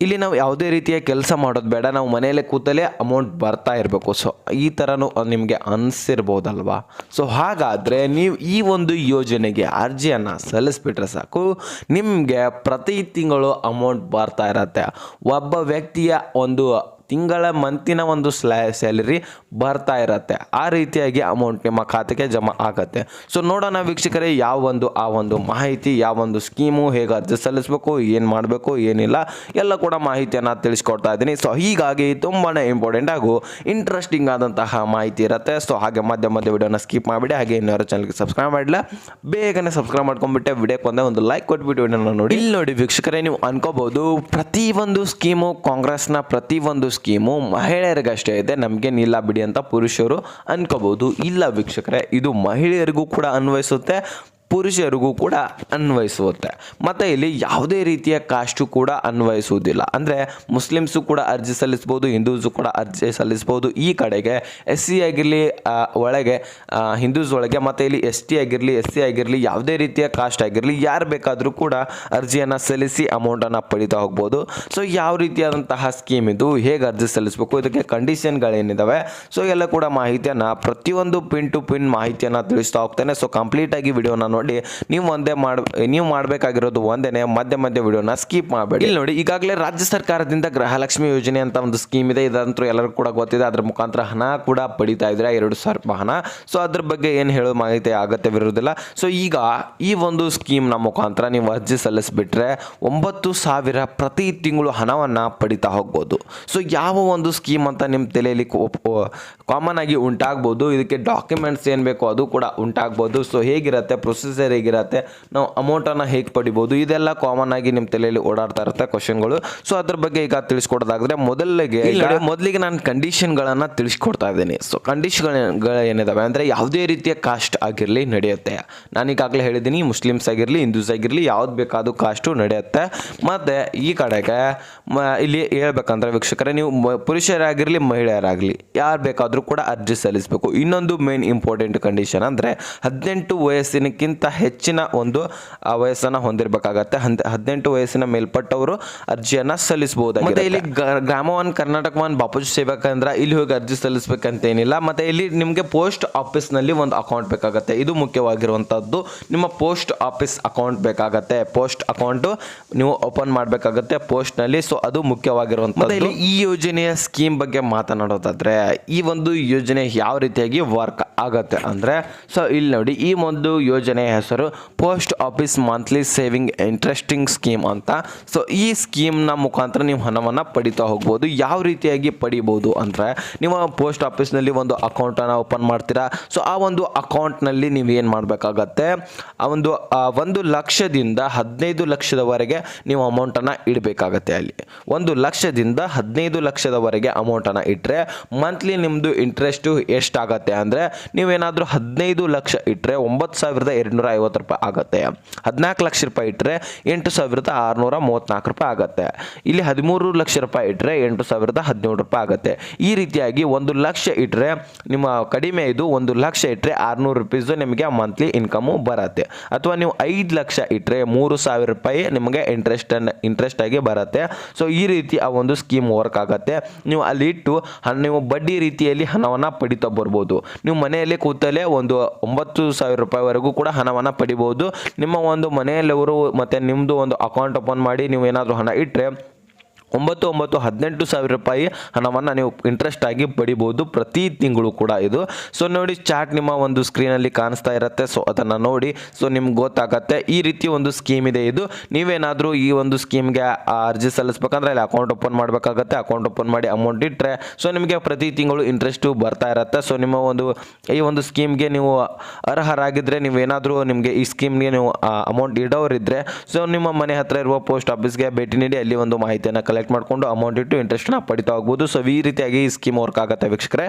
ಇಲ್ಲಿ ನಾವು ಯಾವುದೇ ರೀತಿಯ ಕೆಲಸ ಮಾಡೋದು ಬೇಡ, ನಾವು ಮನೆಯಲ್ಲೇ ಕೂತಲ್ಲೇ ಅಮೌಂಟ್ ಬರ್ತಾ ಇರಬೇಕು. ಸೊ ಈ ಥರನೂ ನಿಮಗೆ ಅನಿಸಿರ್ಬೋದಲ್ವಾ. ಸೊ ಹಾಗಾದರೆ ನೀವು ಈ ಒಂದು ಯೋಜನೆಗೆ ಅರ್ಜಿಯನ್ನು ಸಲ್ಲಿಸ್ಬಿಟ್ರೆ ಸಾಕು, ನಿಮಗೆ ಪ್ರತಿ ತಿಂಗಳು ಅಮೌಂಟ್ ಬರ್ತಾ ಇರತ್ತೆ. ಒಬ್ಬ ವ್ಯಕ್ತಿಯ ಒಂದು ಮಂತಿನ ಒಂದು ಸ್ಯಾಲರಿ ಬರ್ತಾ ಇರತ್ತೆ. ಆ ರೀತಿಯಾಗಿ ಅಮೌಂಟ್ ನಿಮ್ಮ ಖಾತೆಗೆ ಜಮಾ ಆಗತ್ತೆ. ಸೊ ನೋಡೋಣ ವೀಕ್ಷಕರೇ, ಆ ಒಂದು ಮಾಹಿತಿ, ಒಂದು ಸ್ಕೀಮು, ಹೇಗೆ ಅರ್ಜಿ ಸಲ್ಲಿಸಬೇಕು, ಏನು ಮಾಡಬೇಕು, ಏನಿಲ್ಲ ಎಲ್ಲ ಕೂಡ ಮಾಹಿತಿಯನ್ನು ತಿಳಿಸ್ಕೊಡ್ತಾ ಇದ್ದೀನಿ. ಸೊ ಹೀಗಾಗಿ ತುಂಬಾ ಇಂಪಾರ್ಟೆಂಟ್ ಹಾಗೂ ಇಂಟ್ರೆಸ್ಟಿಂಗ್ ಆದಂತಹ ಮಾಹಿತಿ ಇರುತ್ತೆ. ಸೊ ಹಾಗೆ ಮಧ್ಯ ವಿಡಿಯೋನ ಸ್ಕಿಪ್ ಮಾಡಿಬಿಡಿ. ಹಾಗೆ ಇನ್ನೊಂದು ಚಾನಲ್ಗೆ ಸಬ್ಸ್ಕ್ರೈಬ್ ಮಾಡಿಲ್ಲ, ಬೇಗನೆ ಸಬ್ಸ್ಕ್ರೈಬ್ ಮಾಡ್ಕೊಂಡ್ಬಿಟ್ಟೆ ವಿಡಿಯೋಕ್ಕೆ ಒಂದು ಲೈಕ್ ಕೊಟ್ಬಿಟ್ಟು ವಿಡಿಯೋನ ನೋಡಿ. ಇಲ್ಲಿ ನೋಡಿ ವೀಕ್ಷಕರೇ, ನೀವು ಅನ್ಕೋಬಹುದು ಪ್ರತಿಯೊಂದು ಸ್ಕೀಮು, ಕಾಂಗ್ರೆಸ್ನ ಪ್ರತಿಯೊಂದು ಸ್ಕೀಮು ಮಹಿಳೆಯರಿಗಷ್ಟೇ ಇದೆ, ನಮಗೇನಿಲ್ಲ ಬಿಡಿ ಅಂತ ಪುರುಷರು ಅನ್ಕೋಬಹುದು. ಇಲ್ಲ ವೀಕ್ಷಕರೇ, ಇದು ಮಹಿಳೆಯರಿಗೂ ಕೂಡ ಅನ್ವಯಿಸುತ್ತೆ, ಪುರುಷರಿಗೂ ಕೂಡ ಅನ್ವಯಿಸುತ್ತೆ. ಮತ್ತು ಇಲ್ಲಿ ಯಾವುದೇ ರೀತಿಯ ಕಾಸ್ಟು ಕೂಡ ಅನ್ವಯಿಸುವುದಿಲ್ಲ. ಅಂದರೆ ಮುಸ್ಲಿಮ್ಸು ಕೂಡ ಅರ್ಜಿ ಸಲ್ಲಿಸ್ಬೋದು, ಹಿಂದೂಸು ಕೂಡ ಅರ್ಜಿ ಸಲ್ಲಿಸ್ಬೋದು. ಈ ಕಡೆಗೆ ಎಸ್ ಸಿ ಆಗಿರಲಿ ಒಳಗೆ, ಹಿಂದೂಸ್ ಒಳಗೆ, ಮತ್ತು ಇಲ್ಲಿ ಎಸ್ ಟಿ ಆಗಿರಲಿ, ಎಸ್ ಸಿ ಆಗಿರಲಿ, ಯಾವುದೇ ರೀತಿಯ ಕಾಸ್ಟ್ ಆಗಿರಲಿ, ಯಾರು ಬೇಕಾದರೂ ಕೂಡ ಅರ್ಜಿಯನ್ನು ಸಲ್ಲಿಸಿ ಅಮೌಂಟನ್ನು ಪಡಿತಾ ಹೋಗ್ಬೋದು. ಸೊ ಯಾವ ರೀತಿಯಾದಂತಹ ಸ್ಕೀಮ್ ಇದು, ಹೇಗೆ ಅರ್ಜಿ ಸಲ್ಲಿಸಬೇಕು, ಇದಕ್ಕೆ ಕಂಡೀಷನ್ಗಳೇನಿದ್ದಾವೆ, ಸೊ ಎಲ್ಲ ಕೂಡ ಮಾಹಿತಿಯನ್ನು ಪ್ರತಿಯೊಂದು ಪಿನ್ ಟು ಪಿನ್ ಮಾಹಿತಿಯನ್ನು ತಿಳಿಸ್ತಾ ಹೋಗ್ತೇನೆ. ಸೊ ಕಂಪ್ಲೀಟಾಗಿ ವಿಡಿಯೋನ ನೋಡಿ. ನೀವು ಮಾಡಬೇಕಾಗಿರೋದು ಒಂದೇನೆ, ಮಧ್ಯ ವಿಡಿಯೋನ ಸ್ಕಿಪ್ ಮಾಡಬೇಡಿ. ಇಲ್ಲಿ ನೋಡಿ, ಈಗಾಗಲೇ ರಾಜ್ಯ ಸರ್ಕಾರದಿಂದ ಗೃಹಲಕ್ಷ್ಮಿ ಯೋಜನೆ ಅಂತ ಒಂದು ಸ್ಕೀಮ್ ಇದೆ. ಇದಂತೂ ಎಲ್ಲರಿಗೂ ಕೂಡ ಗೊತ್ತಿದೆ. ಅದರ ಮುಖಾಂತರ ಹಣ ಕೂಡ ಪಡಿತಾ ಇದ್ರೆ 2,000 ರೂಪಾಯಿ ಹಣ. ಸೊ ಅದ್ರ ಬಗ್ಗೆ ಏನು ಹೇಳೋ ಮಾಹಿತಿ ಅಗತ್ಯವಿರುವುದಿಲ್ಲ. ಸೊ ಈಗ ಈ ಒಂದು ಸ್ಕೀಮ್ನ ಮುಖಾಂತರ ನೀವು ಅರ್ಜಿ ಸಲ್ಲಿಸಿಬಿಟ್ರೆ 9,000 ಪ್ರತಿ ತಿಂಗಳು ಹಣವನ್ನು ಪಡಿತಾ ಹೋಗ್ಬೋದು. ಸೊ ಯಾವ ಒಂದು ಸ್ಕೀಮ್ ಅಂತ ನಿಮ್ಮ ತಲೆಯಲ್ಲಿ ಕಾಮನ್ ಆಗಿ ಉಂಟಾಗ್ಬೋದು. ಇದಕ್ಕೆ ಡಾಕ್ಯುಮೆಂಟ್ಸ್ ಏನು ಬೇಕೋ ಅದು ಕೂಡ ಉಂಟಾಗ್ಬೋದು. ಸೊ ಹೇಗಿರುತ್ತೆ ಪ್ರೊಸೀಜರ್, ಹೇಗಿರುತ್ತೆ, ನಾವು ಅಮೌಂಟನ್ನು ಹೇಗೆ ಪಡಿಬೋದು, ಇದೆಲ್ಲ ಕಾಮನ್ ಆಗಿ ನಿಮ್ಮ ತಲೆಯಲ್ಲಿ ಓಡಾಡ್ತಾ ಇರುತ್ತೆ ಕ್ವಶನ್ಗಳು. ಸೊ ಅದ್ರ ಬಗ್ಗೆ ಈಗ ತಿಳಿಸ್ಕೊಡೋದಾದ್ರೆ ಮೊದಲಿಗೆ ನಾನು ಕಂಡೀಷನ್ಗಳನ್ನು ತಿಳಿಸ್ಕೊಡ್ತಾ ಇದ್ದೀನಿ. ಸೊ ಕಂಡೀಷನ್ಗಳು ಏನಿದಾವೆ ಅಂದರೆ ಯಾವುದೇ ರೀತಿಯ ಕಾಸ್ಟ್ ಆಗಿರಲಿ ನಡೆಯುತ್ತೆ. ನಾನು ಈಗಾಗಲೇ ಹೇಳಿದ್ದೀನಿ, ಮುಸ್ಲಿಮ್ಸ್ ಆಗಿರಲಿ, ಹಿಂದೂಸ್ ಆಗಿರಲಿ, ಯಾವ್ದು ಬೇಕಾದರೂ ಕಾಸ್ಟು ನಡೆಯುತ್ತೆ. ಮತ್ತು ಈ ಕಡೆಗೆ ಇಲ್ಲಿ ಹೇಳ್ಬೇಕಂದ್ರೆ ವೀಕ್ಷಕರೇ, ನೀವು ಪುರುಷರಾಗಿರಲಿ ಮಹಿಳೆಯರಾಗಲಿ ಯಾರು ಬೇಕಾದರೂ ಕೂಡ ಅರ್ಜಿ ಸಲ್ಲಿಸಬೇಕು. ಇನ್ನೊಂದು ಮೇನ್ ಇಂಪಾರ್ಟೆಂಟ್ ಕಂಡೀಷನ್ ಅಂದರೆ 18 ವಯಸ್ಸಿನಕ್ಕಿಂತ ಹೆಚ್ಚಿನ ಒಂದು ವಯಸ್ಸನ್ನು ಹೊಂದಿರಬೇಕಾಗತ್ತೆ. 18 ವಯಸ್ಸಿನ ಮೇಲ್ಪಟ್ಟವರು ಅರ್ಜಿಯನ್ನು ಸಲ್ಲಿಸಬಹುದಾಗಿದೆ. ಮತ್ತು ಇಲ್ಲಿ ಗ್ರಾಮ ಒನ್, ಕರ್ನಾಟಕ ಒನ್, ಬಾಪೂಜಿ ಸೇವಾ ಕೇಂದ್ರ, ಇಲ್ಲಿ ಹೋಗಿ ಅರ್ಜಿ ಸಲ್ಲಿಸಬೇಕಂತ ಏನಿಲ್ಲ. ಮತ್ತು ಇಲ್ಲಿ ನಿಮಗೆ ಪೋಸ್ಟ್ ಆಫೀಸ್ನಲ್ಲಿ ಒಂದು ಅಕೌಂಟ್ ಬೇಕಾಗುತ್ತೆ. ಇದು ಮುಖ್ಯವಾಗಿರುವಂಥದ್ದು, ನಿಮ್ಮ ಪೋಸ್ಟ್ ಆಫೀಸ್ ಅಕೌಂಟ್ ಬೇಕಾಗತ್ತೆ. ಪೋಸ್ಟ್ ಅಕೌಂಟು ನೀವು ಓಪನ್ ಮಾಡಬೇಕಾಗತ್ತೆ ಪೋಸ್ಟ್ನಲ್ಲಿ. ಸೊ ಅದು ಮುಖ್ಯವಾಗಿರುವಂಥದ್ದು. ಇಲ್ಲಿ ಈ ಯೋಜನೆಯ ಸ್ಕೀಮ್ ಬಗ್ಗೆ ಮಾತನಾಡೋದಾದ್ರೆ, ಈ ಒಂದು ಯೋಜನೆ ಯಾವ ರೀತಿಯಾಗಿ ವರ್ಕ್ ಆಗತ್ತೆ ಅಂದರೆ, ಸೊ ಇಲ್ಲಿ ನೋಡಿ, ಈ ಒಂದು ಯೋಜನೆಯ ಹೆಸರು post office monthly saving interesting scheme ಅಂತ. ಸೊ ಈ ಸ್ಕೀಮ್ನ ಮುಖಾಂತರ ನೀವು ಹಣವನ್ನು ಪಡಿತಾ ಹೋಗ್ಬೋದು. ಯಾವ ರೀತಿಯಾಗಿ ಪಡಿಬೋದು ಅಂದರೆ, ನೀವು ಪೋಸ್ಟ್ ಆಫೀಸ್ನಲ್ಲಿ ಒಂದು ಅಕೌಂಟನ್ನು ಓಪನ್ ಮಾಡ್ತೀರಾ. ಸೊ ಆ ಒಂದು ಅಕೌಂಟ್ನಲ್ಲಿ ನೀವು ಏನು ಮಾಡಬೇಕಾಗತ್ತೆ, ಆ ಒಂದು 1 ಲಕ್ಷದಿಂದ 15 ಲಕ್ಷದವರೆಗೆ ನೀವು ಅಮೌಂಟನ್ನು ಇಡಬೇಕಾಗತ್ತೆ. ಅಲ್ಲಿ 1 ಲಕ್ಷದಿಂದ 15 ಲಕ್ಷದವರೆಗೆ ಅಮೌಂಟನ್ನು ಇಟ್ಟರೆ ಮಂತ್ಲಿ ನಿಮ್ಮದು ಇಂಟ್ರೆಸ್ಟು ಎಷ್ಟಾಗತ್ತೆ ಅಂದರೆ, ನೀವೇನಾದರೂ 15 ಲಕ್ಷ ಇಟ್ಟರೆ 9,250 ರೂಪಾಯಿ ಆಗುತ್ತೆ. 14 ಲಕ್ಷ ರೂಪಾಯಿ ಇಟ್ಟರೆ 8,634 ರೂಪಾಯಿ ಆಗುತ್ತೆ. ಇಲ್ಲಿ 13 ಲಕ್ಷ ರೂಪಾಯಿ ಇಟ್ಟರೆ 8,017 ರೂಪಾಯಿ ಆಗುತ್ತೆ. ಈ ರೀತಿಯಾಗಿ 1 ಲಕ್ಷ ಇಟ್ಟರೆ ನಿಮ್ಮ ಕಡಿಮೆ ಇದು 1 ಲಕ್ಷ ಇಟ್ಟರೆ 600 ರೂಪೀಸು ನಿಮಗೆ ಮಂತ್ಲಿ ಇನ್ಕಮು ಬರುತ್ತೆ. ಅಥವಾ ನೀವು 5 ಲಕ್ಷ ಇಟ್ಟರೆ 3,000 ರೂಪಾಯಿ ನಿಮಗೆ ಇಂಟ್ರೆಸ್ಟ್ ಆಗಿ ಬರುತ್ತೆ. ಸೊ ಈ ರೀತಿ ಆ ಒಂದು ಸ್ಕೀಮ್ ವರ್ಕ್ ಆಗುತ್ತೆ. ನೀವು ಅಲ್ಲಿ ಇಟ್ಟು ನೀವು ಬಡ್ಡಿ ರೀತಿಯಲ್ಲಿ ಹಣವನ್ನು ಪಡಿತಾ ಬರ್ಬೋದು. ನೀವು ಮನೆಯಲ್ಲಿ ಕೂತಲ್ಲೇ ಒಂದು 9,000 ರೂಪಾಯಿವರೆಗೂ ಕೂಡ ಹಣವನ್ನು ಪಡಿಬಹುದು. ನಿಮ್ಮ ಒಂದು ಮನೆಯಲ್ಲವರು ಮತ್ತು ನಿಮ್ಮದು ಒಂದು ಅಕೌಂಟ್ ಓಪನ್ ಮಾಡಿ ನೀವು ಏನಾದರೂ ಹಣ ಇಟ್ಟರೆ 18,000 ರೂಪಾಯಿ ಹಣವನ್ನು ನೀವು ಇಂಟ್ರೆಸ್ಟ್ ಆಗಿ ಪಡಿಬೋದು ಪ್ರತಿ ತಿಂಗಳು ಕೂಡ ಇದು. ಸೊ ನೋಡಿ, ಚಾರ್ಟ್ ನಿಮ್ಮ ಒಂದು ಸ್ಕ್ರೀನಲ್ಲಿ ಕಾಣಿಸ್ತಾ ಇರುತ್ತೆ. ಸೊ ಅದನ್ನು ನೋಡಿ, ಸೊ ನಿಮ್ಗೆ ಗೊತ್ತಾಗತ್ತೆ ಈ ರೀತಿ ಒಂದು ಸ್ಕೀಮ್ ಇದೆ. ಇದು ನೀವೇನಾದರೂ ಈ ಒಂದು ಸ್ಕೀಮ್ಗೆ ಅರ್ಜಿ ಸಲ್ಲಿಸ್ಬೇಕಂದ್ರೆ ಅಲ್ಲಿ ಅಕೌಂಟ್ ಓಪನ್ ಮಾಡಬೇಕಾಗತ್ತೆ. ಅಕೌಂಟ್ ಓಪನ್ ಮಾಡಿ ಅಮೌಂಟ್ ಇಟ್ಟರೆ ಸೊ ನಿಮಗೆ ಪ್ರತಿ ತಿಂಗಳು ಇಂಟ್ರೆಸ್ಟು ಬರ್ತಾ ಇರುತ್ತೆ. ಸೊ ನಿಮ್ಮ ಈ ಒಂದು ಸ್ಕೀಮ್ಗೆ ನೀವು ಅರ್ಹರಾಗಿದ್ದರೆ, ನೀವೇನಾದರೂ ನಿಮಗೆ ಈ ಸ್ಕೀಮ್ಗೆ ನೀವು ಅಮೌಂಟ್ ಇಡೋರಿದ್ದರೆ, ಸೊ ನಿಮ್ಮ ಮನೆ ಹತ್ತಿರ ಇರುವ ಪೋಸ್ಟ್ ಆಫೀಸ್ಗೆ ಭೇಟಿ ನೀಡಿ ಅಲ್ಲಿ ಒಂದು ಮಾಹಿತಿಯನ್ನು ಕಲೆಕ್ಟ್ ಮಾಡಿಕೊಂಡು ಅಮೌಂಟ್ ಇಟ್ಟು ಇಂಟ್ರೆಸ್ಟ್ನ ಪಡಿತಾ ಹೋಗ್ಬೋದು. ಸೊ ಈ ರೀತಿಯಾಗಿ ಈ ಸ್ಕೀಮ್ ವರ್ಕ್ ಆಗುತ್ತೆ ವೀಕ್ಷಕರೇ.